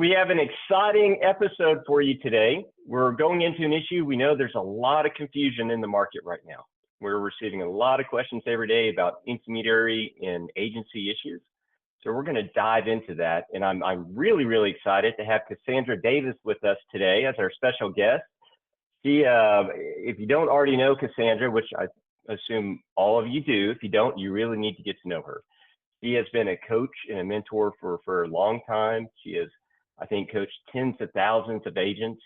we have an exciting episode for you today. We're going into an issue. We know there's a lot of confusion in the market right now. We're receiving a lot of questions every day about intermediary and agency issues. So we're going to dive into that. And I'm really, really excited to have Cassandra Davis with us today as our special guest. She, if you don't already know Cassandra, which I assume all of you do, if you don't, you really need to get to know her. She has been a coach and a mentor for a long time. She has, I think, coached tens of thousands of agents.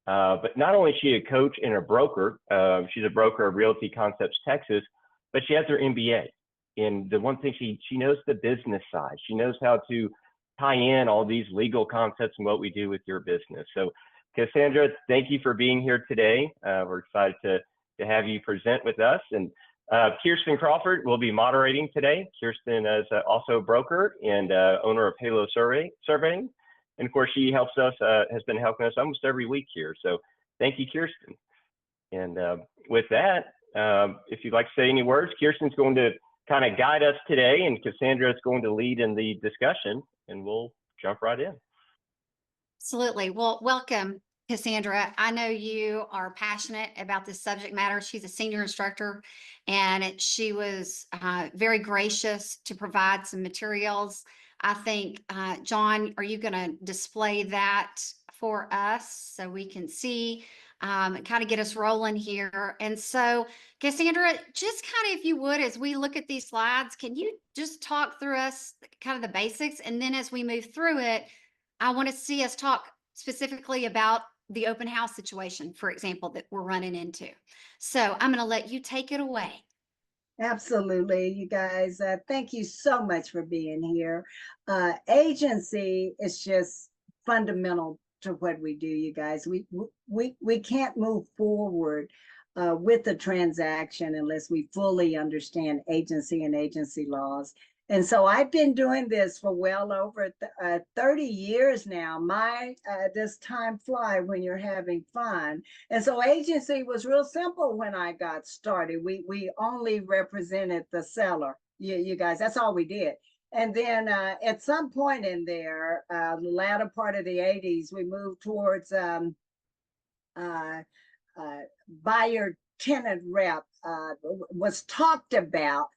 But not only is she a coach and a broker, she's a broker of Realty Concepts Texas, but she has her MBA. And the one thing she knows the business side. She knows how to tie in all these legal concepts and what we do with your business. So Cassandra, thank you for being here today. We're excited to have you present with us. And Kiersten Crawford will be moderating today. Kiersten is also a broker and owner of Halo Surveying. And of course, she helps us, has been helping us almost every week here. So thank you, Kiersten. And with that, if you'd like to say any words, Kiersten's going to kind of guide us today, and Cassandra is going to lead in the discussion, and we'll jump right in. Absolutely. Well, welcome, Cassandra. I know you are passionate about this subject matter. She's a senior instructor, and she was very gracious to provide some materials. I think, John, are you going to display that for us so we can see and kind of get us rolling here? And so, Cassandra, just kind of, if you would, as we look at these slides, can you just talk through us kind of the basics? And then as we move through it, I want to see us talk specifically about the open house situation, for example, that we're running into. So I'm going to let you take it away. Absolutely, you guys. Thank you so much for being here. Agency is just fundamental to what we do, you guys. We can't move forward with the transaction unless we fully understand agency and agency laws. And so I've been doing this for well over 30 years now. Does time fly when you're having fun? And so agency was real simple when I got started. We only represented the seller, you guys, that's all we did. And then at some point in there, the latter part of the 80s, we moved towards buyer tenant rep was talked about,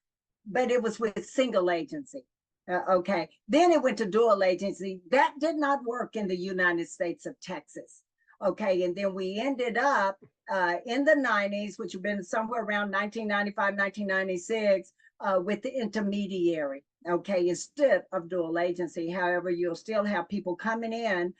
but it was with single agency. Okay. Then it went to dual agency. That did not work in the United States of Texas. Okay. And then we ended up in the 90s, which have been somewhere around 1995, 1996, with the intermediary. Okay. Instead of dual agency. However, you'll still have people coming in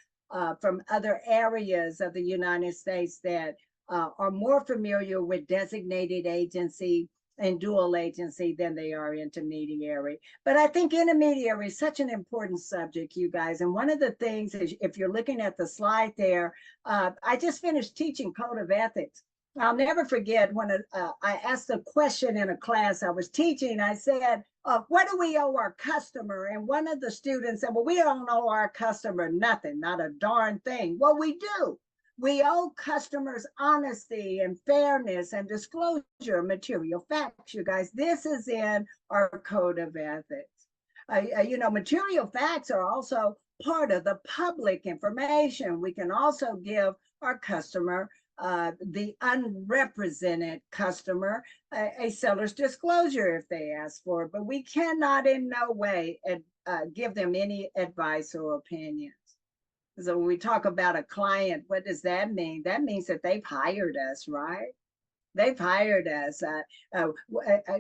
from other areas of the United States that are more familiar with designated agency and dual agency than they are intermediary. But I think intermediary is such an important subject, you guys. And one of the things is, if you're looking at the slide there, I just finished teaching code of ethics. I'll never forget when I asked a question in a class I was teaching. I said, what do we owe our customer? And one of the students said, well, we don't owe our customer nothing, not a darn thing. Well, we do. We owe customers honesty and fairness and disclosure of material facts, you guys. This is in our code of ethics. You know, material facts are also part of the public information. We can also give our customer, the unrepresented customer, a seller's disclosure if they ask for it, but we cannot in no way give them any advice or opinions. So when we talk about a client, what does that mean? That means that they've hired us, right? They've hired us.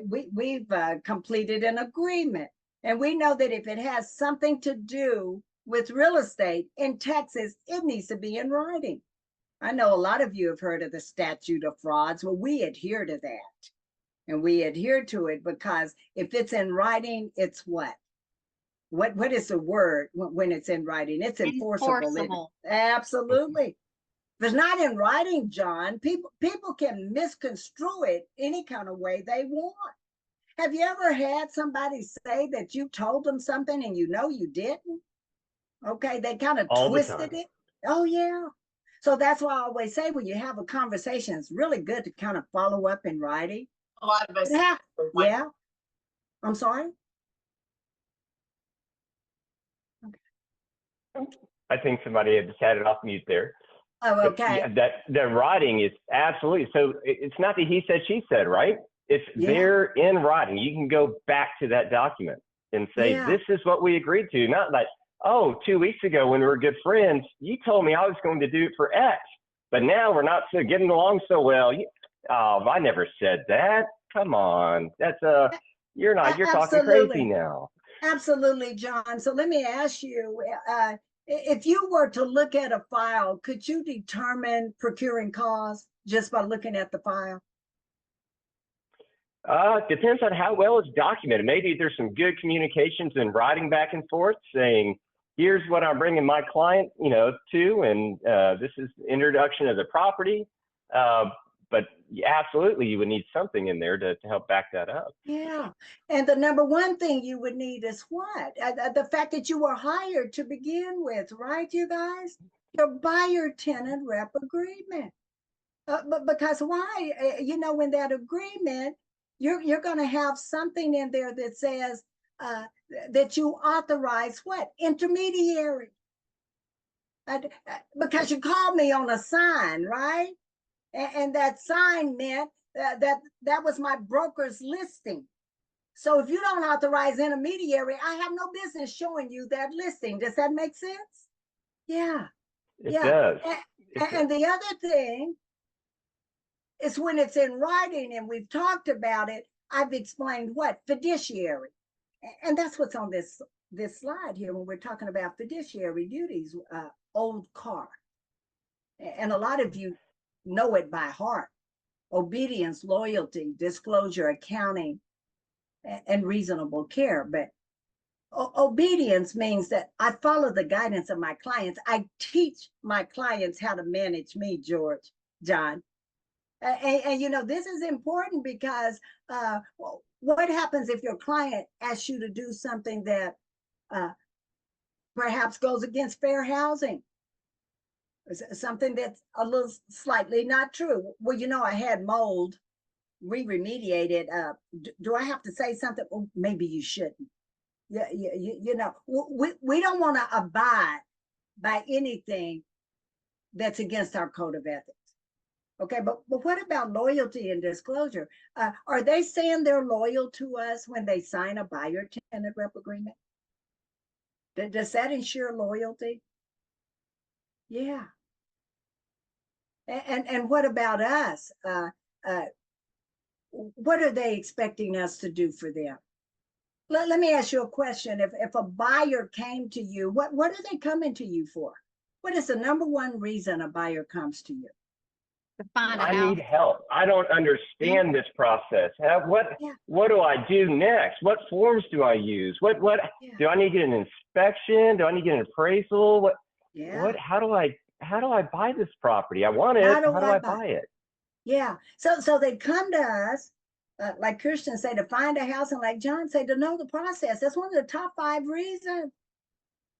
We've completed an agreement. And we know that if it has something to do with real estate in Texas, it needs to be in writing. I know a lot of you have heard of the statute of frauds. Well, we adhere to that. And we adhere to it because if it's in writing, it's what? What is the word when it's in writing? It's enforceable. Absolutely. If it's not in writing, John, people can misconstrue it any kind of way they want. Have you ever had somebody say that you told them something and you know you didn't? Okay, they kind of twisted it. Oh, yeah. So that's why I always say when you have a conversation, it's really good to kind of follow up in writing. A lot of us. Yeah. I'm sorry? I think somebody had just had it off mute there. Oh, But okay. yeah, that writing is absolutely, so it's not the he said, she said, right? It's Yeah. there in writing. You can go back to that document and say, Yeah. this is what we agreed to. Not like, oh, 2 weeks ago when we were good friends, you told me I was going to do it for X, but now we're not so getting along so well. Oh, I never said that. Come on. That's you're talking Absolutely. crazy now. Absolutely, John. So let me ask you, if you were to look at a file, could you determine procuring cause just by looking at the file? Depends on how well it's documented. Maybe there's some good communications and writing back and forth saying, here's what I'm bringing my client, to, and this is the introduction of the property. But absolutely, you would need something in there to help back that up. Yeah. And the number one thing you would need is what? The fact that you were hired to begin with, right, you guys? Your buyer-tenant rep agreement. But because why? In that agreement, you're going to have something in there that says that you authorize what? Intermediary. Because you called me on a sign, right? And that sign meant that was my broker's listing. So if you don't authorize intermediary, I have no business showing you that listing. Does that make sense? Yeah. It does. And the other thing is when it's in writing and we've talked about it, I've explained what? Fiduciary. And that's what's on this slide here when we're talking about fiduciary duties, old car. And a lot of you know it by heart. Obedience, loyalty, disclosure, accounting, and reasonable care. But obedience means that I follow the guidance of my clients. I teach my clients how to manage me, John. And this is important because what happens if your client asks you to do something that perhaps goes against fair housing? Something that's a little slightly not true. Well, I had mold. We remediated. Do I have to say something? Well, maybe you shouldn't. Yeah, we don't want to abide by anything that's against our code of ethics. Okay, but what about loyalty and disclosure? Are they saying they're loyal to us when they sign a buyer-tenant rep agreement? Does that ensure loyalty? Yeah. And what about us? What are they expecting us to do for them? Let me ask you a question. If a buyer came to you, what are they coming to you for? What is the number one reason a buyer comes to you? To find I out. need help. I don't understand this process. What do I do next? What forms do I use? What do I need to get an inspection? Do I need to get an appraisal? How do I buy this property? I want it. How do I buy it? Yeah. So they come to us, like Kiersten say, to find a house, and like John say, to know the process. That's one of the top 5 reasons.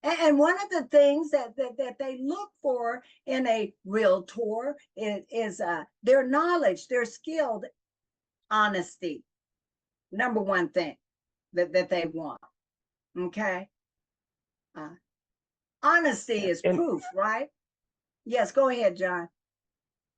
And one of the things that they look for in a realtor is their knowledge, their skill, honesty. Number one thing that they want. Okay. Honesty is proof, right? Yes, go ahead, John.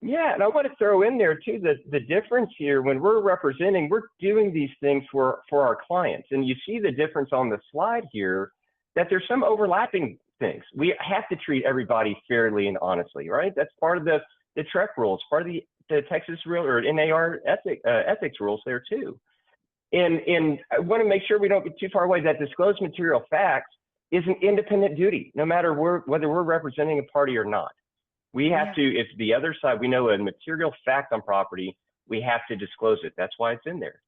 Yeah, and I want to throw in there too the difference here when we're representing, we're doing these things for our clients. And you see the difference on the slide here that there's some overlapping things. We have to treat everybody fairly and honestly, right? That's part of the TREC rules, part of the Texas real or NAR ethics rules there too. And I want to make sure we don't get too far away that disclosed material facts is an independent duty, no matter whether we're representing a party or not. We have to, if the other side, we know a material fact on property, we have to disclose it. That's why it's in there.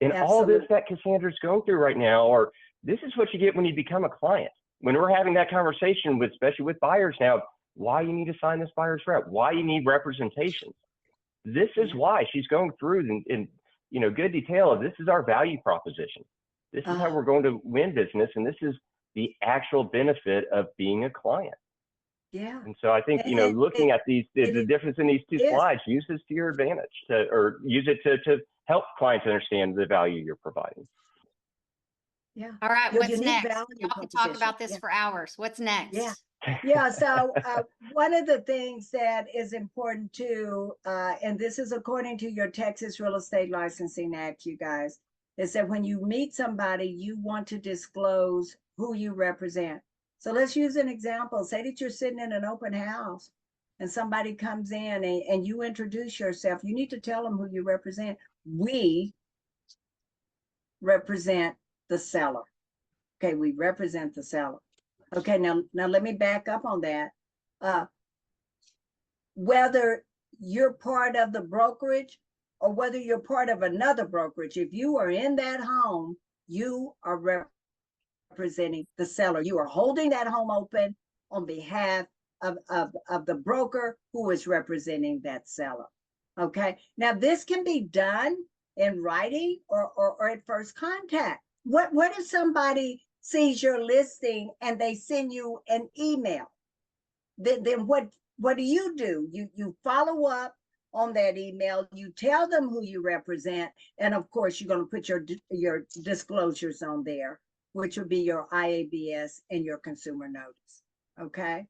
And all this that Cassandra's going through right now, or this is what you get when you become a client. When we're having that conversation with, especially with buyers now, why you need to sign this buyer's rep, why you need representation. This is why she's going through in good detail of this is our value proposition. This is how we're going to win business. And this is the actual benefit of being a client. Yeah. And so I think, looking at the difference in these two slides, use this to your advantage or use it to help clients understand the value you're providing. Yeah. All right, Your what's unique next? value Y'all can talk proposition. about this Yeah. for hours. What's next? Yeah. Yeah, so one of the things that is important too, and this is according to your Texas Real Estate Licensing Act, you guys, is that when you meet somebody, you want to disclose who you represent. So let's use an example. Say that you're sitting in an open house and somebody comes in and you introduce yourself. You need to tell them who you represent. We represent the seller. Okay, we represent the seller. Okay, now let me back up on that. Whether you're part of the brokerage or whether you're part of another brokerage, if you are in that home, you are representing the seller. You are holding that home open on behalf of the broker who is representing that seller. Okay, now this can be done in writing or at first contact. What if somebody sees your listing and they send you an email? Then what do? You follow up on that email, you tell them who you represent, and of course you're going to put your disclosures on there, which would be your IABS and your consumer notice. Okay,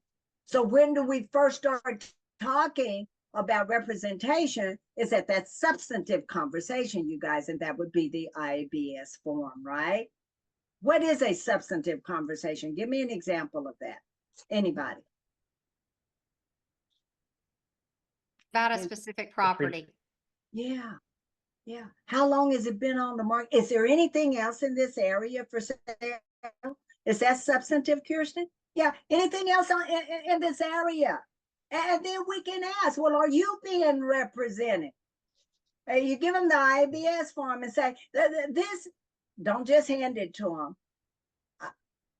so when do we first start talking about representation? Is at that substantive conversation, you guys, and that would be the IABS form, right? What is a substantive conversation? Give me an example of that. Anybody? About a specific property. Yeah. Yeah. How long has it been on the market? Is there anything else in this area for sale? Is that substantive, Kiersten? Yeah. Anything else in this area? And then we can ask, well, are you being represented? You give them the IABS form and say, this, don't just hand it to them.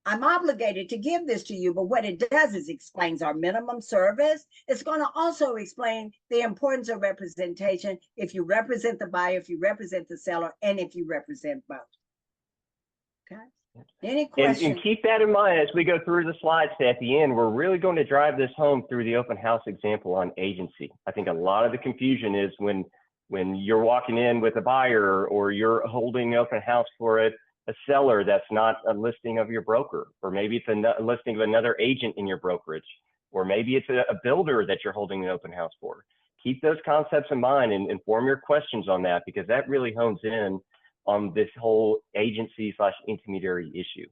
I'm obligated to give this to you, but what it does is explains our minimum service. It's going to also explain the importance of representation if you represent the buyer, if you represent the seller, and if you represent both. Okay. Any questions? And keep that in mind as we go through the slides. At the end, we're really going to drive this home through the open house example on agency. I think a lot of the confusion is when you're walking in with a buyer or you're holding open house for a seller that's not a listing of your broker, or maybe it's a listing of another agent in your brokerage, or maybe it's a builder that you're holding an open house for. Keep those concepts in mind and form your questions on that, because that really hones in on this whole agency/intermediary issue.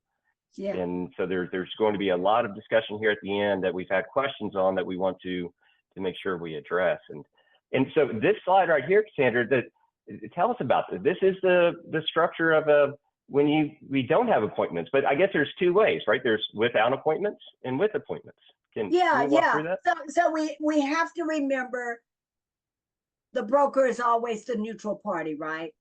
Yeah. And so there's going to be a lot of discussion here at the end that we've had questions on that we want to make sure we address. And so this slide right here, Cassandra, tell us about this. This is the structure of when we don't have appointments, but I guess there's two ways, right? There's without appointments and with appointments. Can you walk through that? So we have to remember the broker is always the neutral party, right?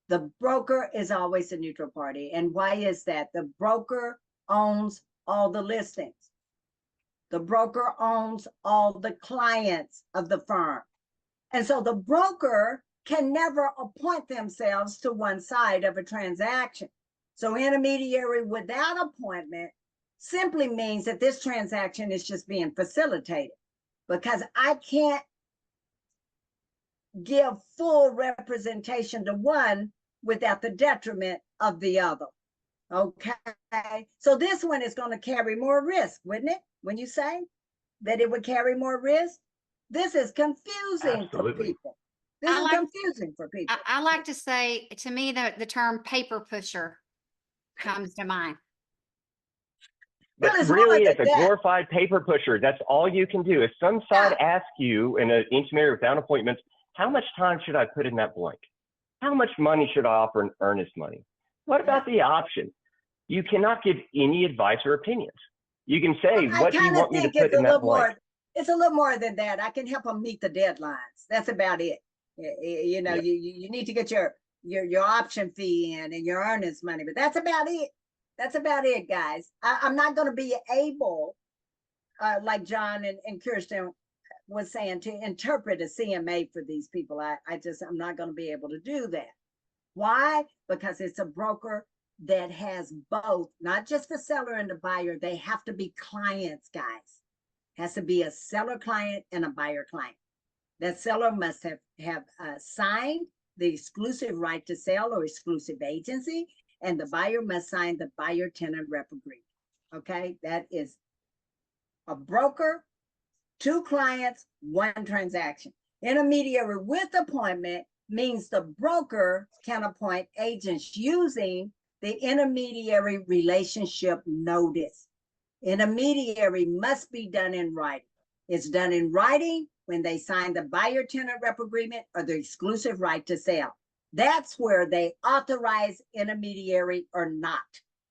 The broker is always the neutral party. And why is that? The broker owns all the listings. The broker owns all the clients of the firm. And so the broker can never appoint themselves to one side of a transaction. So intermediary without appointment simply means that this transaction is just being facilitated, because I can't give full representation to one without the detriment of the other. Okay, so this one is going to carry more risk, wouldn't it? When you say that it would carry more risk, this is confusing for people. This is confusing for people. I like to say, to me, the term paper pusher comes to mind. But really, it's a glorified paper pusher. That's all you can do. If some side asks you in an intermediary without appointments, how much time should I put in that blank? How much money should I offer in earnest money? What about the option? You cannot give any advice or opinions. You can say, what do you want me to put in that blank? It's a little more than that. I can help them meet the deadlines. That's about it. You know, you need to get your option fee in and your earnings money, but that's about it. That's about it, guys. I'm not going to be able, like John and Kiersten was saying, to interpret a CMA for these people. I'm not going to be able to do that. Why? Because it's a broker that has both, not just the seller and the buyer. They have to be clients, guys. Has to be a seller client and a buyer client. That seller must have signed the exclusive right to sell or exclusive agency, and the buyer must sign the buyer-tenant rep agreement. Okay, that is a broker, 2 clients, 1 transaction. Intermediary with appointment means the broker can appoint agents using the intermediary relationship notice. Intermediary must be done in writing. It's done in writing when they sign the buyer-tenant rep agreement or the exclusive right to sell. That's where they authorize intermediary or not.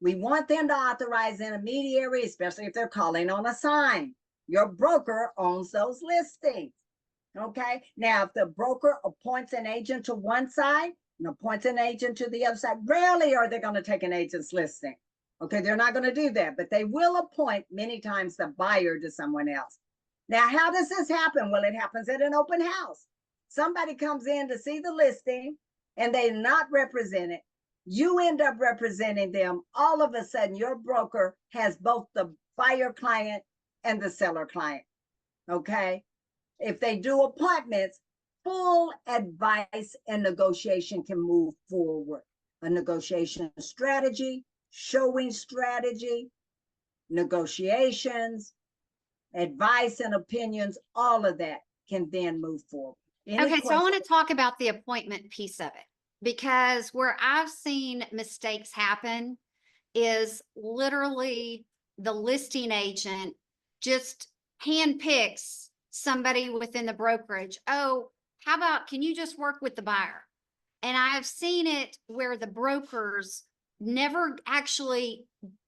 We want them to authorize intermediary, especially if they're calling on a sign. Your broker owns those listings. Okay. Now, if the broker appoints an agent to one side and appoints an agent to the other side, rarely are they going to take an agent's listing. Okay. They're not going to do that, but they will appoint many times the buyer to someone else. Now, how does this happen? Well, it happens at an open house. Somebody comes in to see the listing and they're not represented. You end up representing them. All of a sudden, your broker has both the buyer client and the seller client. Okay. If they do appointments, full advice and negotiation can move forward. A negotiation strategy, showing strategy, negotiations, advice and opinions, all of that can then move forward. Okay, so I want to talk about the appointment piece of it, because where I've seen mistakes happen is literally the listing agent just handpicks somebody within the brokerage. Oh, how about, can you just work with the buyer? And I've seen it where the brokers never actually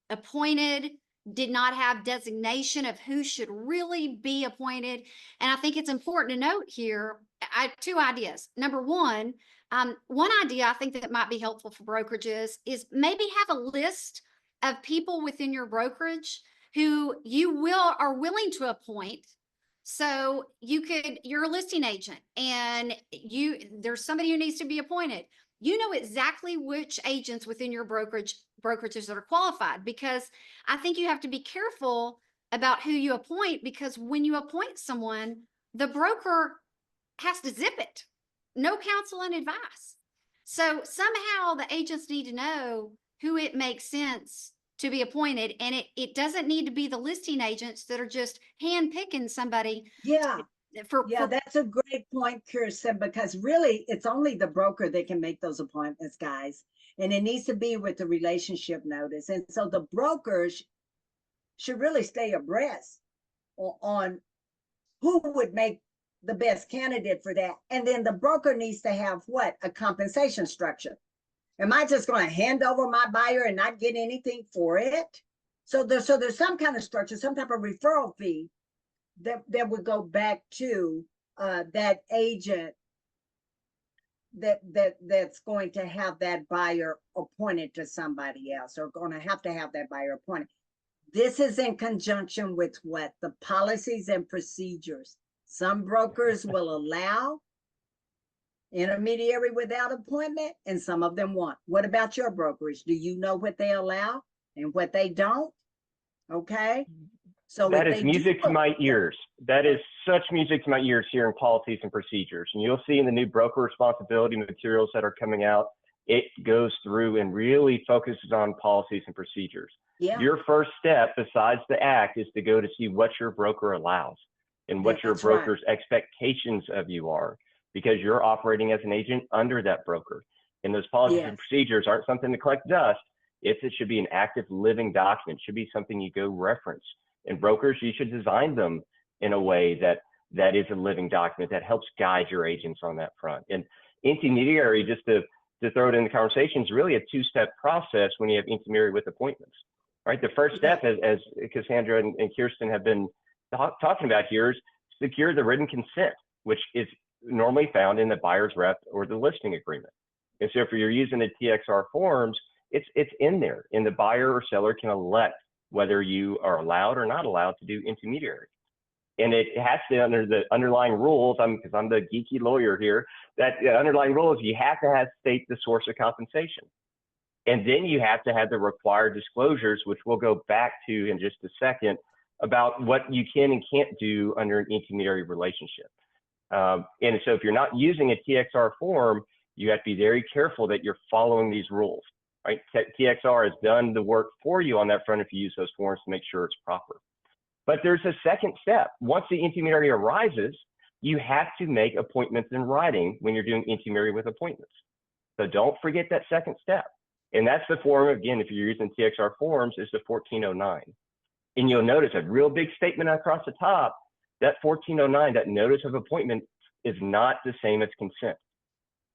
appointed, did not have designation of who should really be appointed. And I think it's important to note here, I have 2 ideas. Number one idea I think that might be helpful for brokerages is maybe have a list of people within your brokerage who you are willing to appoint. So you're a listing agent and there's somebody who needs to be appointed. You know exactly which agents within your brokerages that are qualified, because I think you have to be careful about who you appoint, because when you appoint someone, the broker has to zip it. No counsel and advice. So somehow the agents need to know who it makes sense to be appointed. And it doesn't need to be the listing agents that are just handpicking somebody. Yeah. That's a great point, Kiersten, because really it's only the broker that can make those appointments, guys. And it needs to be with the relationship notice. And so the brokers should really stay abreast on who would make the best candidate for that. And then the broker needs to have what? A compensation structure. Am I just going to hand over my buyer and not get anything for it? So there's some kind of structure, some type of referral fee that would go back to that agent that's going to have that buyer appointed to somebody else, or going to have that buyer appointed. This is in conjunction with what? The policies and procedures. Some brokers will allow intermediary without appointment, and some of them won't. What about your brokerage? Do you know what they allow and what they don't? Okay. So that is music to my ears. That is such music to my ears here in policies and procedures. And you'll see in the new broker responsibility materials that are coming out, it goes through and really focuses on policies and procedures. Yeah. Your first step, besides the act, is to go to see what your broker allows and what your broker's expectations of you are, because you're operating as an agent under that broker. And those policies and procedures aren't something to collect dust. It should be an active living document. It should be something you go reference. And brokers, you should design them in a way that is a living document that helps guide your agents on that front. And intermediary, just to throw it in the conversation, is really a 2-step process when you have intermediary with appointments, right? The first step, as Cassandra and Kiersten have been talking about here, is secure the written consent, which is normally found in the buyer's rep or the listing agreement. And so if you're using the TXR forms, it's in there, and the buyer or seller can elect whether you are allowed or not allowed to do intermediary. And it has to, under the underlying rules, because I'm the geeky lawyer here, that the underlying rule is you have to state the source of compensation. And then you have to have the required disclosures, which we'll go back to in just a second, about what you can and can't do under an intermediary relationship. And so if you're not using a TXR form, you have to be very careful that you're following these rules. right? TXR has done the work for you on that front if you use those forms to make sure it's proper. But there's a second step. Once the intermediary arises, you have to make appointments in writing when you're doing intermediary with appointments. So don't forget that second step. And that's the form, again, if you're using TXR forms, is the 1409. And you'll notice a real big statement across the top, that 1409, that notice of appointment, is not the same as consent.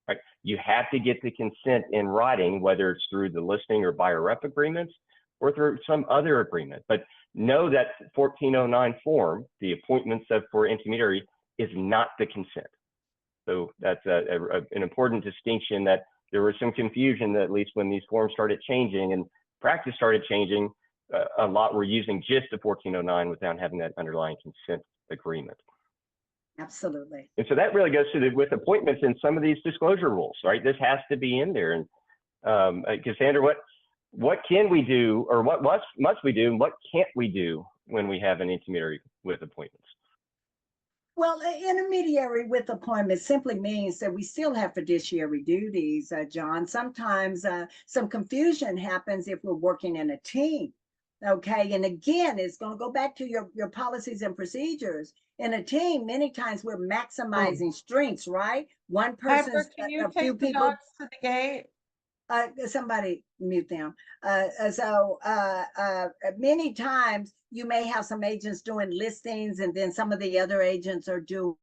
Right? You have to get the consent in writing, whether it's through the listing or buyer rep agreements or through some other agreement. But know that 1409 form, the appointments for intermediary, is not the consent. So that's an important distinction, that there was some confusion, that at least when these forms started changing and practice started changing, a lot were using just the 1409 without having that underlying consent agreement. Absolutely. And so that really goes to with appointments and some of these disclosure rules, right? This has to be in there. And Cassandra, what can we do, or what must we do, and what can't we do when we have an intermediary with appointments? Well, intermediary with appointments simply means that we still have fiduciary duties, John. Sometimes some confusion happens if we're working in a team. Okay, and again, it's going to go back to your policies and procedures. In a team, many times we're maximizing strengths, right? One person, can you a few take the people. dogs to the gate? Somebody mute them. Many times you may have some agents doing listings, and then some of the other agents are doing.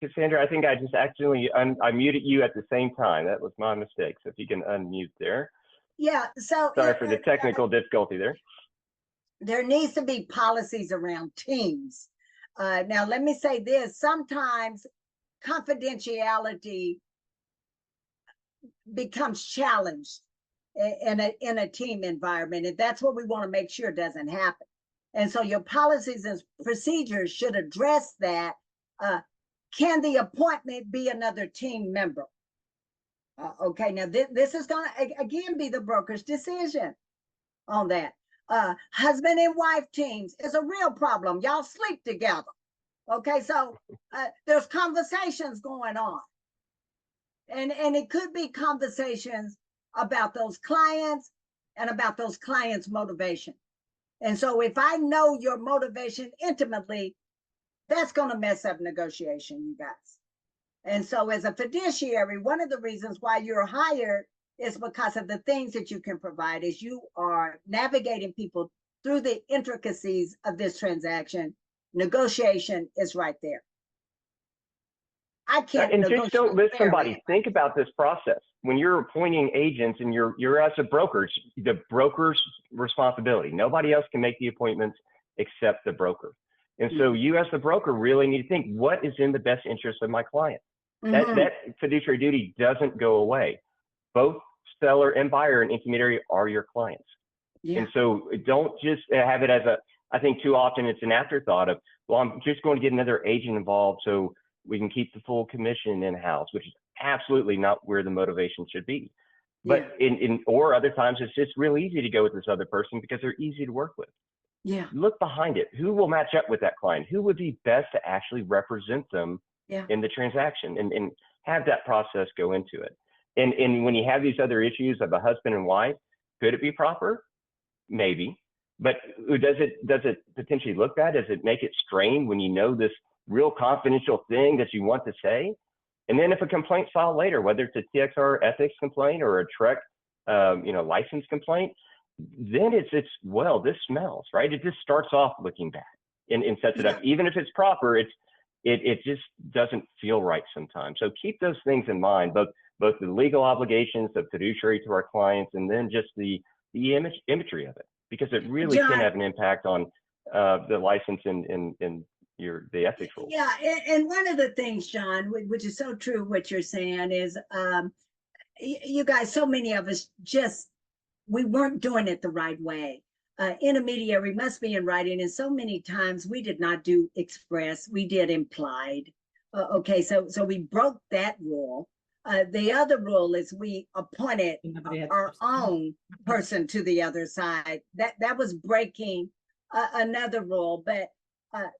Cassandra, I think I just accidentally I muted you at the same time. That was my mistake. So if you can unmute there. Yeah. So sorry for the technical difficulty there. There needs to be policies around teams. Now, let me say this: sometimes confidentiality becomes challenged in a team environment, and that's what we want to make sure doesn't happen. And so your policies and procedures should address that. Can the appointment be another team member? Okay, now this is going to again be the broker's decision on that. Husband and wife teams is a real problem. Y'all sleep together. Okay, so there's conversations going on. And it could be conversations about those clients and about those clients' motivation. And so if I know your motivation intimately, that's going to mess up negotiation, you guys. And so as a fiduciary, one of the reasons why you're hired is because of the things that you can provide as you are navigating people through the intricacies of this transaction. Negotiation is right there. I can't. And just don't let somebody think about this process. When you're appointing agents and you're as a broker, it's the broker's responsibility. Nobody else can make the appointments except the broker. And so you as the broker really need to think, what is in the best interest of my client? That fiduciary duty doesn't go away. Both seller and buyer and intermediary are your clients. And so don't just have it as I think too often it's an afterthought of, well, I'm just going to get another agent involved so we can keep the full commission in-house, which is absolutely not where the motivation should be. But or other times it's just real easy to go with this other person because they're easy to work with. Look behind it. Who will match up with that client? Who would be best to actually represent them in the transaction, and have that process go into it. And when you have these other issues of a husband and wife, could it be proper? Maybe. But does it potentially look bad? Does it make it strained when you know this real confidential thing that you want to say? And then if a complaint's filed later, whether it's a TXR ethics complaint or a TREC license complaint, then it's well, this smells, right? It just starts off looking bad and sets it up. Even if it's proper, it just doesn't feel right sometimes. So keep those things in mind, both the legal obligations of fiduciary to our clients, and then just the imagery of it, because it really can have an impact on the license and the ethics rules. Yeah, and one of the things, John, which is so true, what you're saying is, you guys, so many of us we weren't doing it the right way. Intermediary must be in writing, and so many times we did not do express, we did implied. Okay, so we broke that rule. The other rule is we appointed our own person to the other side. That was breaking another rule. But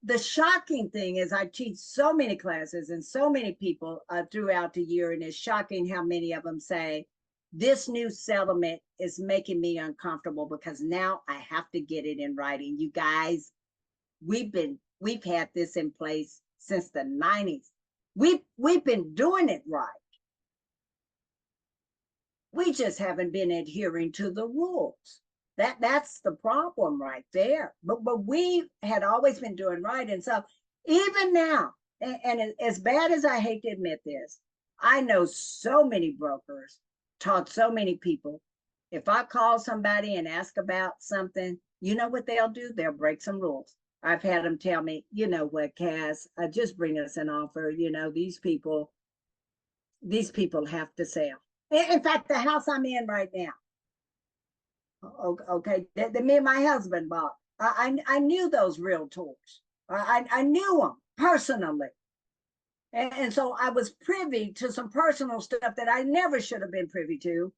the shocking thing is, I teach so many classes and so many people throughout the year, and it's shocking how many of them say, This new settlement is making me uncomfortable because now I have to get it in writing. You guys, we've had this in place since the 90s. We've been doing it right. We just haven't been adhering to the rules. That's the problem right there. But we had always been doing right. And so even now, and as bad as I hate to admit this, I know so many brokers, taught so many people. If I call somebody and ask about something, you know what they'll do? They'll break some rules. I've had them tell me, you know what, Cass, just bring us an offer. You know, these people have to sell. In fact, the house I'm in right now, okay, that me and my husband bought. I knew those realtors. I knew them personally. And so I was privy to some personal stuff that I never should have been privy to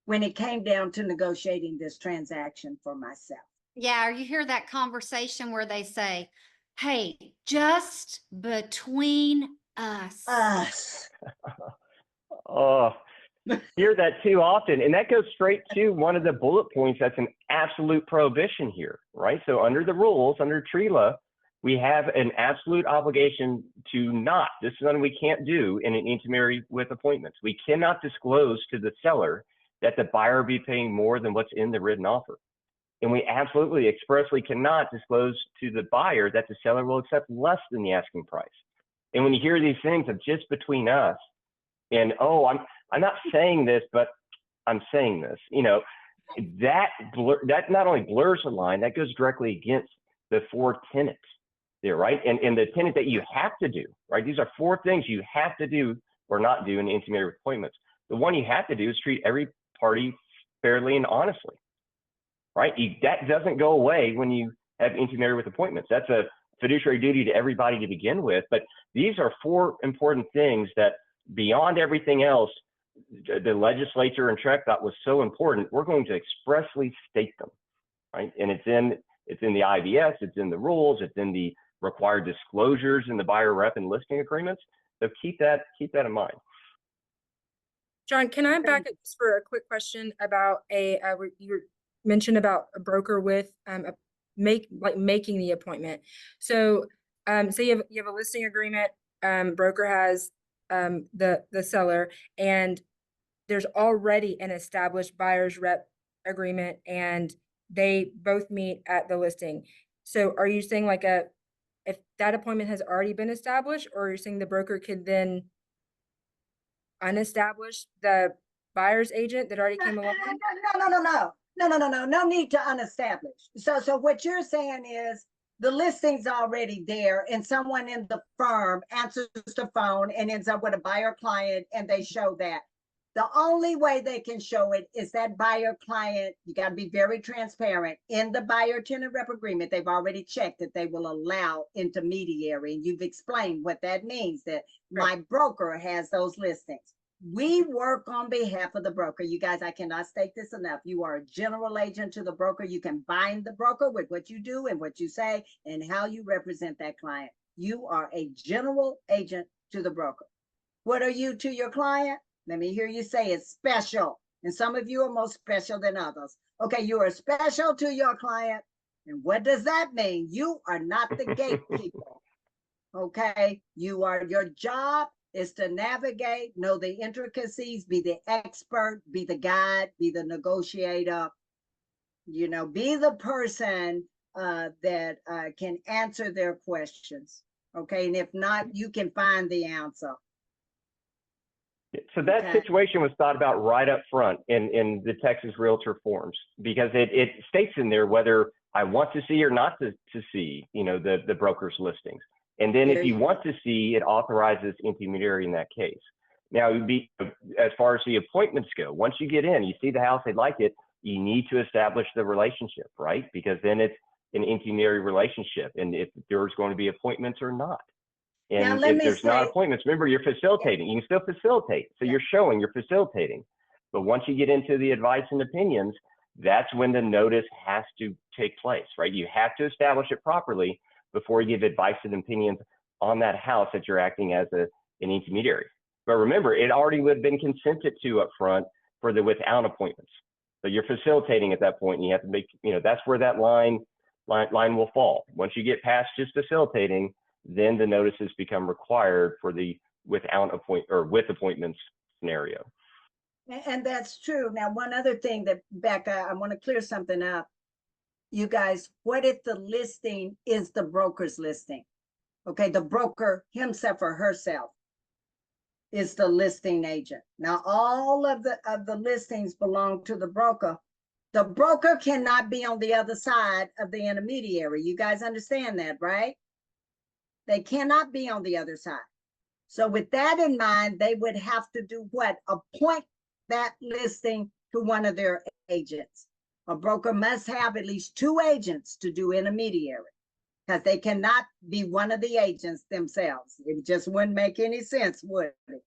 when it came down to negotiating this transaction for myself. Yeah, or you hear that conversation where they say, hey, just between us. Us. Oh, hear that too often. And that goes straight to one of the bullet points that's an absolute prohibition here, right? So under the rules, under TRELA, we have an absolute obligation to not, this is something we can't do in an intermediary with appointments. We cannot disclose to the seller that the buyer will be paying more than what's in the written offer. And we absolutely expressly cannot disclose to the buyer that the seller will accept less than the asking price. And when you hear these things of just between us, and oh, I'm not saying this, but I'm saying this, you know, that not only blurs the line, that goes directly against the 4 tenets there, right? And the tenet that you have to do, right? These are 4 things you have to do or not do in intermediary appointments. The one you have to do is treat every party fairly and honestly, right? That doesn't go away when you have intermediary with appointments. That's a fiduciary duty to everybody to begin with. But these are 4 important things that beyond everything else, the legislature and TREC thought was so important. We're going to expressly state them, right? And it's in the IVS, it's in the rules, it's in the required disclosures in the buyer rep and listing agreements. So keep that in mind. John, can I back up just for a quick question about you mentioned about a broker with making the appointment. So say you have a listing agreement, broker has the seller, and there's already an established buyer's rep agreement and they both meet at the listing. So are you saying if that appointment has already been established, or are you saying the broker could then unestablish the buyer's agent that already came along? No need to unestablish. So what you're saying is the listing's already there and someone in the firm answers the phone and ends up with a buyer client and they show that. The only way they can show it is that buyer client, you got to be very transparent. In the buyer tenant rep agreement, they've already checked that they will allow intermediary. And you've explained what that means, that my broker has those listings. We work on behalf of the broker. You guys, I cannot state this enough. You are a general agent to the broker. You can bind the broker with what you do and what you say and how you represent that client. You are a general agent to the broker. What are you to your client? Let me hear you say it's special. And some of you are more special than others. Okay, you are special to your client. And what does that mean? You are not the gatekeeper. Okay, your job is to navigate, know the intricacies, be the expert, be the guide, be the negotiator, be the person that can answer their questions. Okay, and if not, you can find the answer. So that situation was thought about right up front in the Texas Realtor forms, because it states in there whether I want to see or not to see, the broker's listings. And then if you want to see, it authorizes intermediary in that case. Now, it would be, as far as the appointments go, once you get in, you see the house, they like it, you need to establish the relationship, right? Because then it's an intermediary relationship, and if there's going to be appointments or not. And if there's not appointments, remember, you're facilitating. You can still facilitate. So you're showing, you're facilitating. But once you get into the advice and opinions, that's when the notice has to take place, right? You have to establish it properly before you give advice and opinions on that house that you're acting as an intermediary. But remember, it already would have been consented to up front for the without appointments. So you're facilitating at that point, and you have to make, that's where that line will fall. Once you get past just facilitating, then the notices become required for the without or with appointments scenario. And that's true. Now, one other thing that, Becca, I want to clear something up. You guys, what if the listing is the broker's listing? Okay, the broker himself or herself is the listing agent. Now, all of the listings belong to the broker. The broker cannot be on the other side of the intermediary. You guys understand that, right? They cannot be on the other side. So with that in mind, they would have to do what? Appoint that listing to one of their agents. A broker must have at least 2 agents to do intermediary, because they cannot be one of the agents themselves. It just wouldn't make any sense, would it?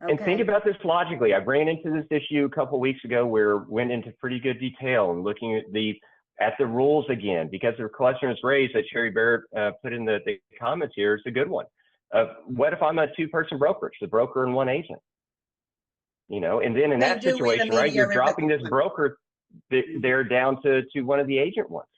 Okay. And think about this logically. I ran into this issue a couple of weeks ago where went into pretty good detail and looking at the rules again, because the question was raised that Sherry Barrett put in the comments here. It's a good one. What if I'm a 2-person brokerage, the broker and 1 agent? And then in that situation, right, you're dropping this broker there down to one of the agent ones.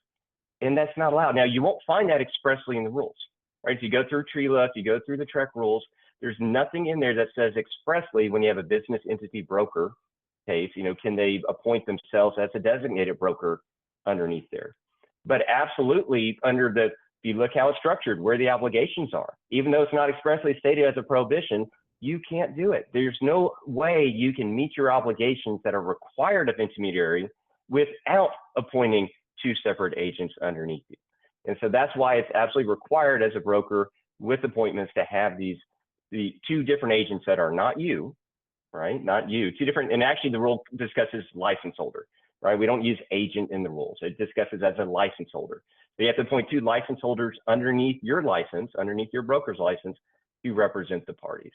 And that's not allowed. Now, you won't find that expressly in the rules, right? If you go through TRELA, if you go through the TREC rules, there's nothing in there that says expressly when you have a business entity broker case, can they appoint themselves as a designated broker underneath there? But absolutely if you look how it's structured, where the obligations are, even though it's not expressly stated as a prohibition, you can't do it. There's no way you can meet your obligations that are required of intermediary without appointing 2 separate agents underneath you. And so that's why it's absolutely required as a broker with appointments to have the 2 different agents that are not you, right? Not you, 2 different, and actually the rule discusses license holder, right? We don't use agent in the rules. It discusses as a license holder. So you have to appoint 2 license holders underneath your license, underneath your broker's license, to represent the parties.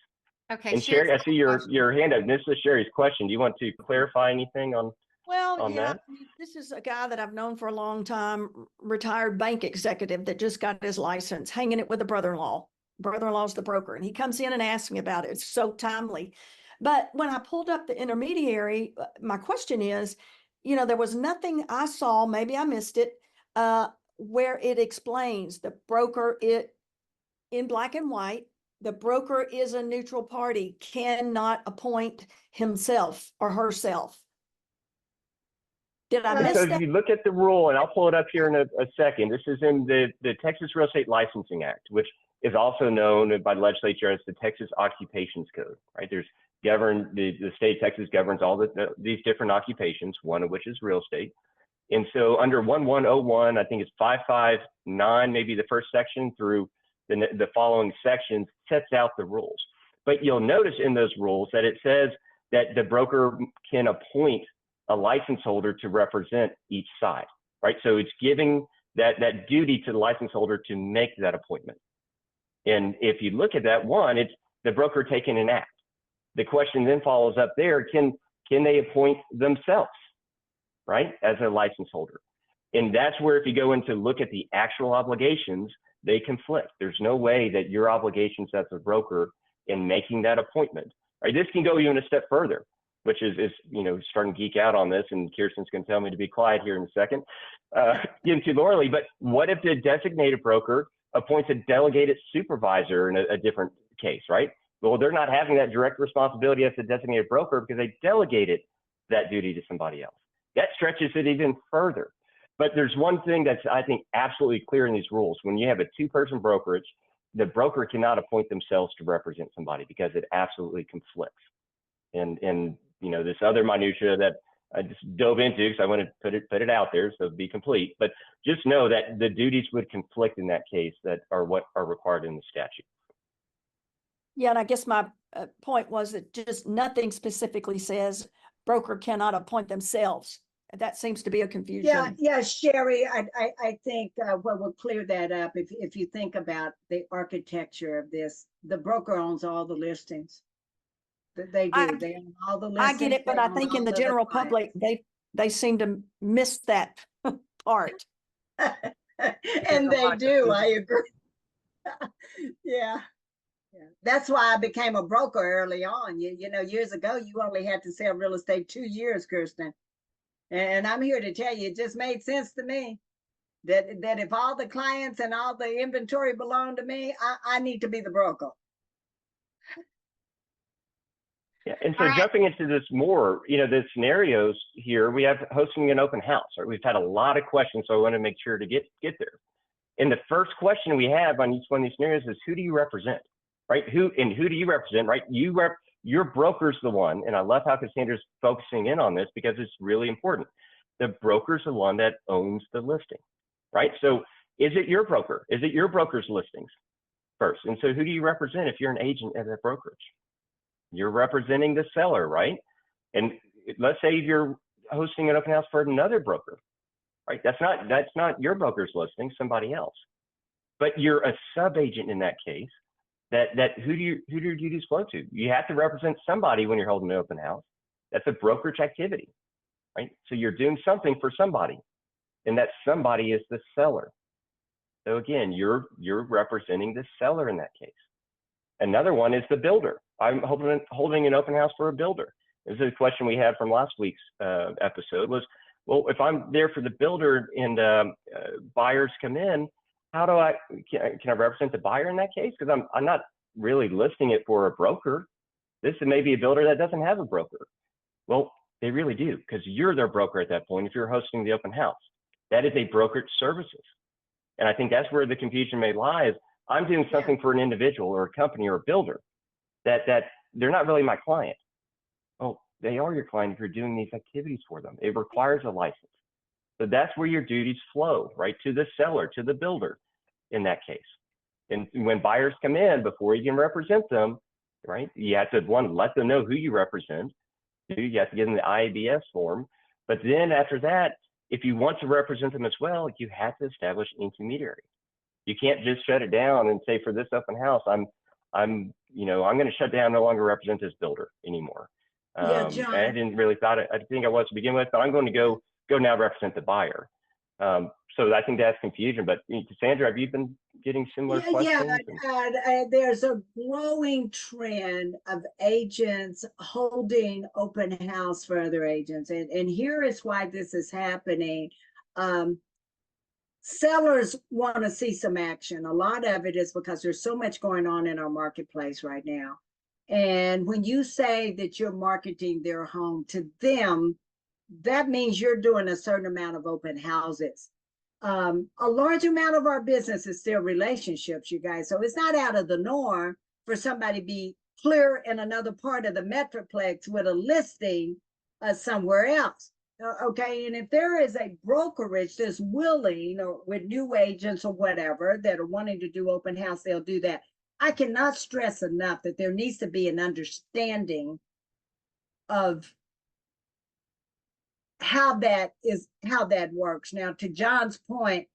Okay. And Sherry, I see your hand up. This is Sherry's question. Do you want to clarify anything on Yeah, that? this is a guy that I've known for a long time, retired bank executive that just got his license, hanging it with a brother-in-law. Brother-in-law's the broker, and he comes in and asks me about it. It's so timely. But when I pulled up the intermediary, my question is, there was nothing I saw, maybe I missed it, where it explains the broker in black and white. The broker is a neutral party, cannot appoint himself or herself. Did I miss So that? if you look at the rule, and I'll pull it up here in a second, this is in the Texas Real Estate Licensing Act, which is also known by the legislature as the Texas Occupations Code, right? The state of Texas governs all these different occupations, one of which is real estate. And so under 1101, I think it's 559, maybe the first section through the following sections sets out the rules. But you'll notice in those rules that it says that the broker can appoint a license holder to represent each side, right? So it's giving that duty to the license holder to make that appointment. And if you look at that one, it's the broker taking an act. The question then follows up there, can they appoint themselves, right, as a license holder? And that's where if you go in to look at the actual obligations, they conflict. There's no way that your obligations as a broker in making that appointment, right? This can go even a step further, which is starting to geek out on this, and Kiersten's going to tell me to be quiet here in a second, getting too early. But what if the designated broker appoints a delegated supervisor in a different case, right? Well, they're not having that direct responsibility as a designated broker because they delegated that duty to somebody else. That stretches it even further. But there's one thing that's, I think, absolutely clear in these rules. When you have a 2-person brokerage, the broker cannot appoint themselves to represent somebody because it absolutely conflicts. And this other minutia that I just dove into because I want to put it out there so be complete. But just know that the duties would conflict in that case that are what are required in the statute. Yeah, and I guess my point was that just nothing specifically says broker cannot appoint themselves. That seems to be a confusion. Yeah, Sherry, I think we'll clear that up. If you think about the architecture of this, the broker owns all the listings. They do. They own all the listings. I get it, but I think in the general public, they seem to miss that part. And they do. I agree. Yeah. Yeah. That's why I became a broker early on. You know, years ago, you only had to sell real estate 2 years, Kiersten. And I'm here to tell you, it just made sense to me that if all the clients and all the inventory belong to me, I need to be the broker. Yeah, and so All right. jumping into this more, you know, the scenarios here, we have hosting an open house, right? We've had a lot of questions, so I want to make sure to get there. And the first question we have on each one of these scenarios is, who do you represent, right? Who do you represent, right? Your broker's the one, and I love how Cassandra's focusing in on this because it's really important. The broker's the one that owns the listing, right? So is it your broker? Is it your broker's listings first? And so who do you represent if you're an agent at a brokerage? You're representing the seller, right? And let's say you're hosting an open house for another broker, right? That's not your broker's listing, somebody else. But you're a sub-agent in that case. Who do you disclose to? You have to represent somebody when you're holding an open house. That's a brokerage activity, right? So you're doing something for somebody, and that somebody is the seller. So again, you're representing the seller in that case. Another one is the builder. I'm holding an open house for a builder. This is a question we had from last week's episode was, well, if I'm there for the builder and buyers come in, how do can I represent the buyer in that case? Because I'm not really listing it for a broker. This may be a builder that doesn't have a broker. Well, they really do, because you're their broker at that point if you're hosting the open house. That is a brokerage services. And I think that's where the confusion may lie is I'm doing something for an individual or a company or a builder that they're not really my client. Oh, they are your client if you're doing these activities for them. It requires a license. So that's where your duties flow, right? To the seller, to the builder in that case. And when buyers come in, before you can represent them, right? You have to, one, let them know who you represent. Two, you have to give them the IABS form. But then after that, if you want to represent them as well, you have to establish an intermediary. You can't just shut it down and say, for this open house, I'm going to shut down, no longer represent this builder anymore. Yeah, John. I didn't really I think I was to begin with, but I'm going to go now represent the buyer. So I think that's confusion. But Cassandra, have you been getting similar questions? There's a growing trend of agents holding open house for other agents. And here is why this is happening. Sellers want to see some action. A lot of it is because there's so much going on in our marketplace right now. And when you say that you're marketing their home to them, that means you're doing a certain amount of open houses. A large amount of our business is still relationships, you guys. So it's not out of the norm for somebody to be clear in another part of the Metroplex with a listing somewhere else. Okay, and if there is a brokerage that's willing, or with new agents or whatever that are wanting to do open house, they'll do that. I cannot stress enough that there needs to be an understanding of how that works. Now, to John's point,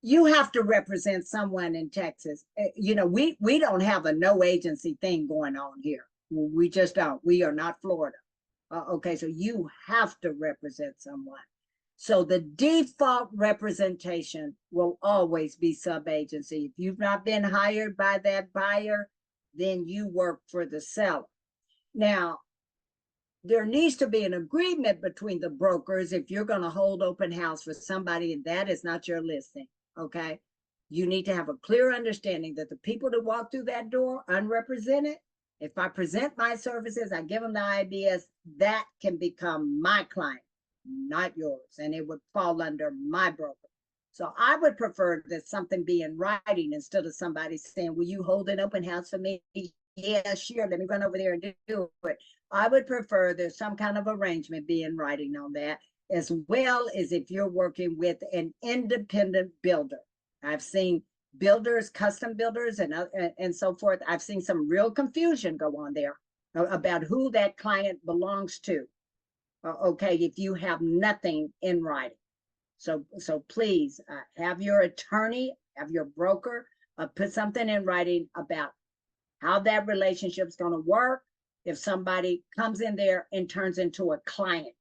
you have to represent someone in Texas. We don't have a no agency thing going on here. We just don't. We are not Florida. Okay, so you have to represent someone. So the default representation will always be sub-agency. If you've not been hired by that buyer, then you work for the seller. Now, there needs to be an agreement between the brokers if you're going to hold open house for somebody and that is not your listing, okay? You need to have a clear understanding that the people that walk through that door unrepresented, if I present my services, I give them the IBS, that can become my client, not yours, and it would fall under my broker. So I would prefer that something be in writing instead of somebody saying, will you hold an open house for me? Yeah, sure, let me run over there and do it. I would prefer there's some kind of arrangement be in writing on that, as well as if you're working with an independent builder. I've seen builders, custom builders, and so forth. I've seen some real confusion go on there about who that client belongs to. Okay, if you have nothing in writing. So please have your attorney, have your broker put something in writing about how that relationship is going to work. If somebody comes in there and turns into a client,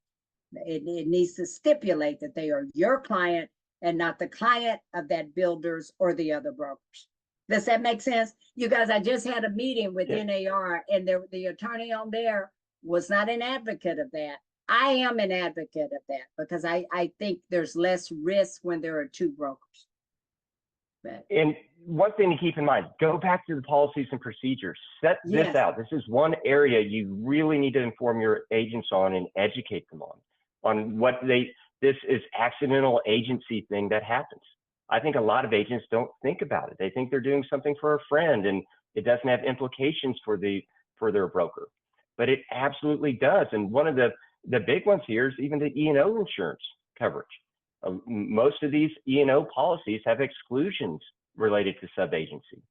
it needs to stipulate that they are your client and not the client of that builders or the other brokers. Does that make sense? You guys, I just had a meeting with Yeah. NAR, and the attorney on there was not an advocate of that. I am an advocate of that because I think there's less risk when there are two brokers. But And one thing to keep in mind, go back to the policies and procedures. Set this Yes. out. This is one area you really need to inform your agents on and educate them on what this is accidental agency thing that happens. I think a lot of agents don't think about it. They think they're doing something for a friend and it doesn't have implications for their broker, but it absolutely does. And one of the big ones here is even the E&O insurance coverage. Most of these E&O policies have exclusions related to sub-agency.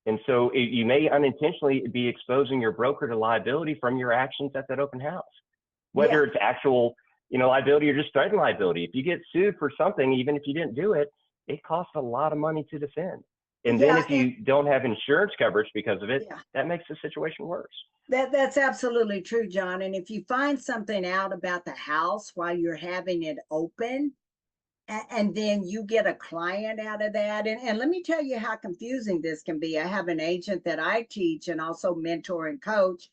And so you may unintentionally be exposing your broker to liability from your actions at that open house, whether it's actual, liability or just threatened liability. If you get sued for something, even if you didn't do it, it costs a lot of money to defend. And then if you don't have insurance coverage because of it, that makes the situation worse. That's absolutely true, John. And if you find something out about the house while you're having it open, and then you get a client out of that, and let me tell you how confusing this can be. I have an agent that I teach and also mentor and coach.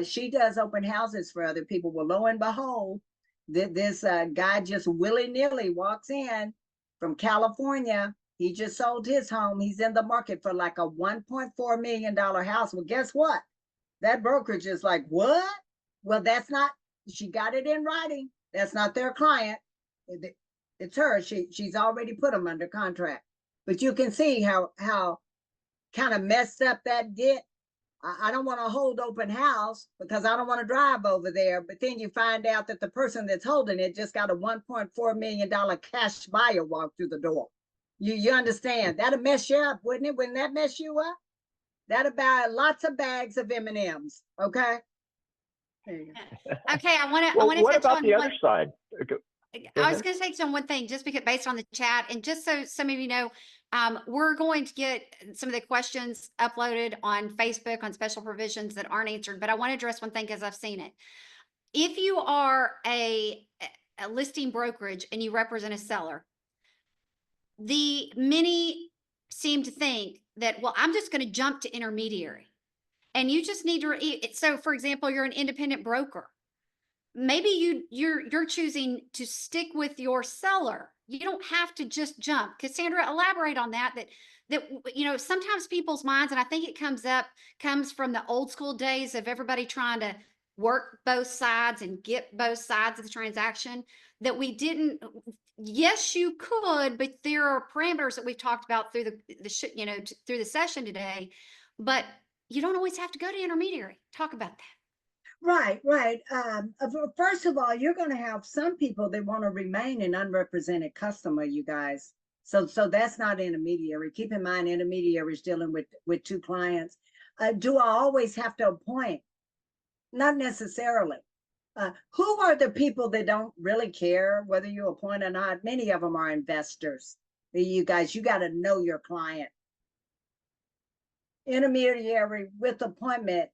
She does open houses for other people. Well, lo and behold, this guy just willy-nilly walks in from California. He just sold his home. He's in the market for like a $1.4 million house. Well, guess what? That brokerage is like, what? Well, that's not, she got it in writing. That's not their client. It's her. She's already put them under contract. But you can see how kind of messed up that get. I don't want to hold open house because I don't want to drive over there. But then you find out that the person that's holding it just got a $1.4 million cash buyer walk through the door. You understand? That'll mess you up, wouldn't it? Wouldn't that mess you up? That'll buy lots of bags of M&Ms. Okay. Okay, I want to. Well, I want to what touch about on the other side? I was going to say on one thing, just because based on the chat, and just so some of you know, we're going to get some of the questions uploaded on Facebook on special provisions that aren't answered. But I want to address one thing because I've seen it. If you are a listing brokerage and you represent a seller, many seem to think that, well, I'm just going to jump to intermediary, and you just need to. So, for example, you're an independent broker. Maybe you're choosing to stick with your seller. You don't have to just jump. Cassandra, elaborate on that sometimes people's minds, and I think it comes from the old school days of everybody trying to work both sides and get both sides of the transaction, that we didn't. Yes, you could, but there are parameters that we've talked about through through the session today, but you don't always have to go to intermediary. Talk about that. Right. First of all, you're going to have some people that want to remain an unrepresented customer, you guys. So that's not intermediary. Keep in mind, intermediary is dealing with two clients. Do I always have to appoint? Not necessarily. Who are the people that don't really care whether you appoint or not? Many of them are investors. You guys, you got to know your client. Intermediary with appointment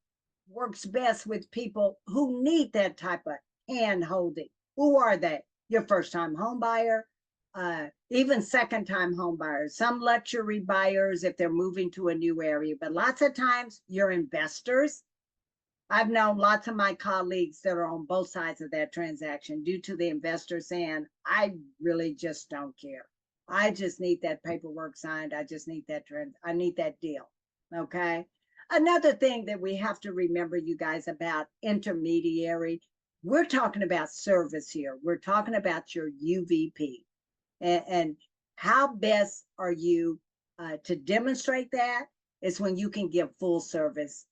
works best with people who need that type of hand holding. Who are they? Your first time home buyer, even second time home buyers, some luxury buyers if they're moving to a new area, but lots of times you're investors. I've known lots of my colleagues that are on both sides of that transaction due to the investor saying, I really just don't care. I just need that paperwork signed. I just need I need that deal. Okay. Another thing that we have to remember, you guys, about intermediary, we're talking about service here. We're talking about your UVP and how best are you to demonstrate that is when you can give full service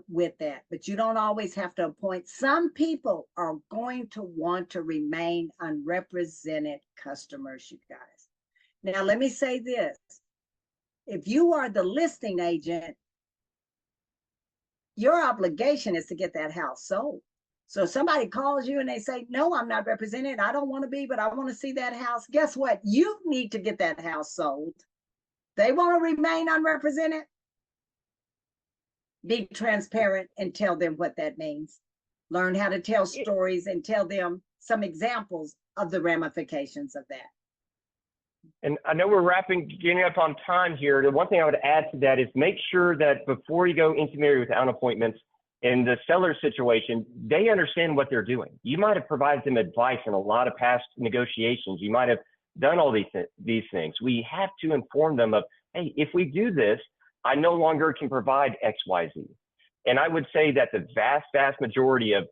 with that, but you don't always have to appoint. Some people are going to want to remain unrepresented customers, you guys. Now, let me say this. If you are the listing agent, your obligation is to get that house sold. So if somebody calls you and they say, no, I'm not represented, I don't want to be, but I want to see that house. Guess what? You need to get that house sold. They want to remain unrepresented. Be transparent and tell them what that means. Learn how to tell stories and tell them some examples of the ramifications of that. And I know we're getting up on time here. The one thing I would add to that is make sure that before you go intermediary without appointments, in the seller situation, they understand what they're doing. You might have provided them advice in a lot of past negotiations. You might have done all these things. We have to inform them of, hey, if we do this, I no longer can provide X, Y, Z. And I would say that the vast majority of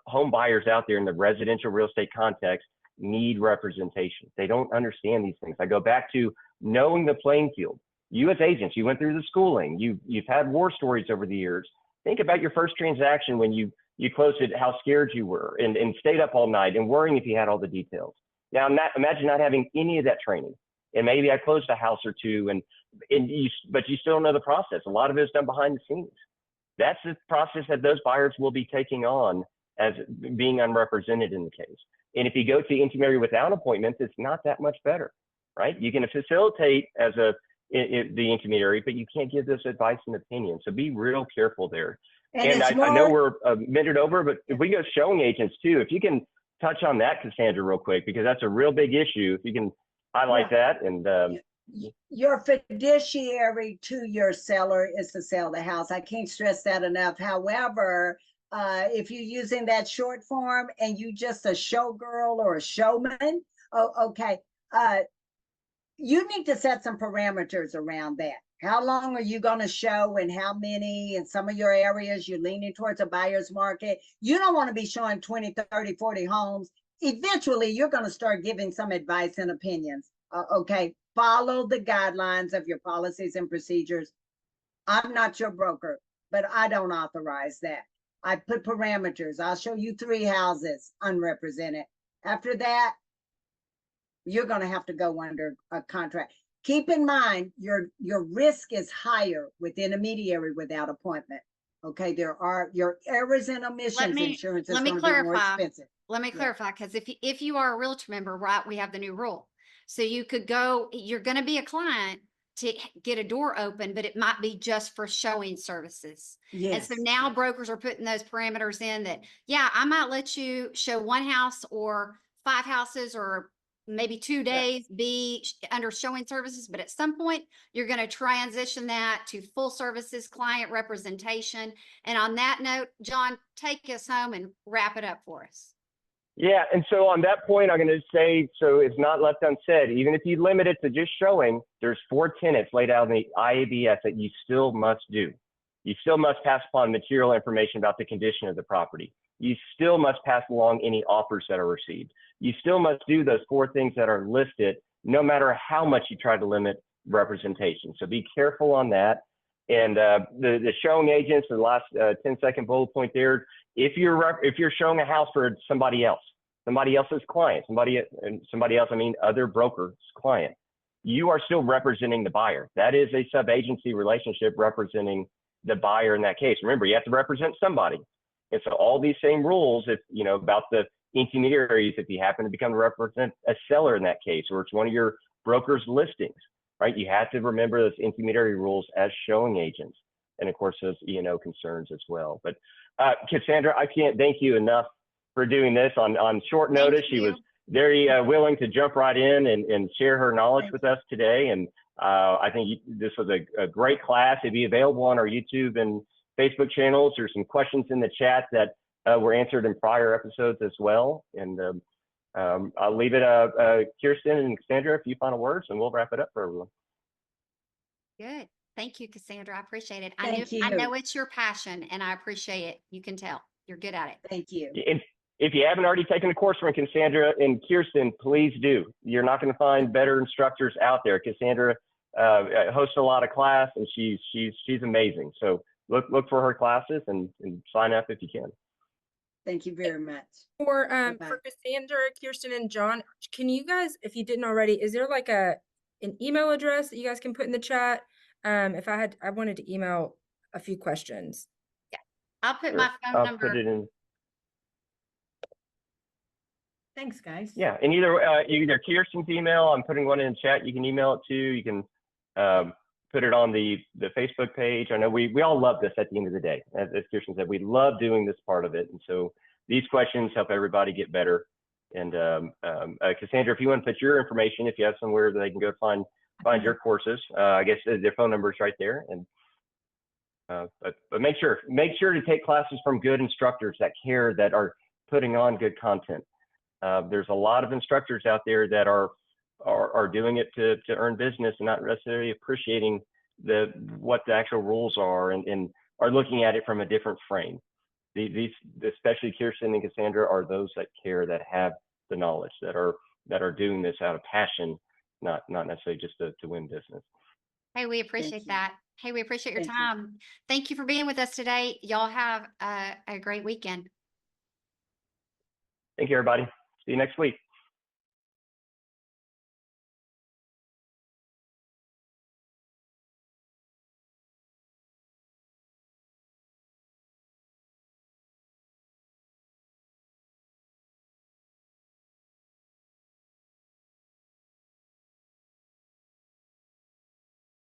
home buyers out there in the residential real estate context need representation. They don't understand these things. I go back to knowing the playing field. You as agents, you went through the schooling. You've had war stories over the years. Think about your first transaction when you closed it, how scared you were and stayed up all night and worrying if you had all the details. Now, imagine not having any of that training. And maybe I closed a house or two, but you still don't know the process. A lot of it is done behind the scenes. That's the process that those buyers will be taking on as being unrepresented in the case. And if you go to intermediary without appointments, it's not that much better, right? You can facilitate as the intermediary, but you can't give this advice and opinion. So be real careful there. And I know we're a minute over, but if we go showing agents too, if you can touch on that, Cassandra, real quick, because that's a real big issue. If you can highlight that. And your fiduciary to your seller is to sell the house. I can't stress that enough. However, if you're using that short form and you just a showgirl or a showman, okay, you need to set some parameters around that. How long are you going to show and how many? In some of your areas, you're leaning towards a buyer's market. You don't want to be showing 20, 30, 40 homes. Eventually, you're going to start giving some advice and opinions. Okay, follow the guidelines of your policies and procedures. I'm not your broker, but I don't authorize that. I put parameters. I'll show you 3 houses unrepresented. After that, you're going to have to go under a contract. Keep in mind, your risk is higher with intermediary without appointment. Okay, there are your errors and omissions insurance is going to be more expensive. Let me clarify, because if you are a realtor member, right, we have the new rule. So you could go, you're going to be a client to get a door open, but it might be just for showing services. Yes. And so now brokers are putting those parameters in that, yeah, I might let you show 1 house or 5 houses or maybe 2 days be under showing services, but at some point you're going to transition that to full services client representation. And on that note, John, take us home and wrap it up for us. yeah, and so on that point, I'm going to say, so it's not left unsaid. Even if you limit it to just showing, there's 4 tenets laid out in the IABS that you still must do. You still must pass upon material information about the condition of the property. You still must pass along any offers that are received. You still must do those 4 things that are listed, no matter how much you try to limit representation. So be careful on that. And the showing agents, the last 10-second bullet point there, if you're showing a house for somebody else's client, somebody else, I mean other broker's client, you are still representing the buyer. That is a sub-agency relationship representing the buyer in that case. Remember, you have to represent somebody. And so all these same rules, if you know about the intermediaries, if you happen to become represent a seller in that case, or it's one of your broker's listings, right? You have to remember those intermediary rules as showing agents. And of course, those E&O concerns as well. But Cassandra, I can't thank you enough for doing this on short notice. She was very willing to jump right in and share her knowledge with us today. And I think this was a great class. It'd be available on our YouTube and Facebook channels. There's some questions in the chat that were answered in prior episodes as well. And I'll leave it Kiersten and Cassandra, a few final words, and we'll wrap it up for everyone. Good. Thank you, Cassandra. I appreciate it. Thank you. I know it's your passion, and I appreciate it. You can tell you're good at it. Thank you. If you haven't already taken a course from Cassandra and Kiersten, please do. You're not going to find better instructors out there. Cassandra hosts a lot of class, and she's amazing. So look for her classes and sign up if you can. Thank you very much. For Cassandra, Kiersten, and John, can you guys, if you didn't already, is there like an email address that you guys can put in the chat? I wanted to email a few questions. Yeah, I'll put my phone number. Put it in. Thanks, guys. Yeah, and either Kiersten's email, I'm putting one in the chat. You can email it to. You can put it on the Facebook page. I know we all love this at the end of the day. As Kiersten said, we love doing this part of it. And so these questions help everybody get better And Cassandra, if you want to put your information, if you have somewhere that they can go find your courses, I guess their phone number is right there. And but make sure to take classes from good instructors that care, that are putting on good content. There's a lot of instructors out there that are doing it to earn business and not necessarily appreciating what the actual rules are, and are looking at it from a different frame. These, especially Kiersten and Cassandra, are those that care, that have the knowledge, that are doing this out of passion, not necessarily just to win business. Hey, we appreciate that. Hey, we appreciate your Thank you. time. Thank you for being with us today. Y'all have a great weekend. Thank you, everybody. See you next week.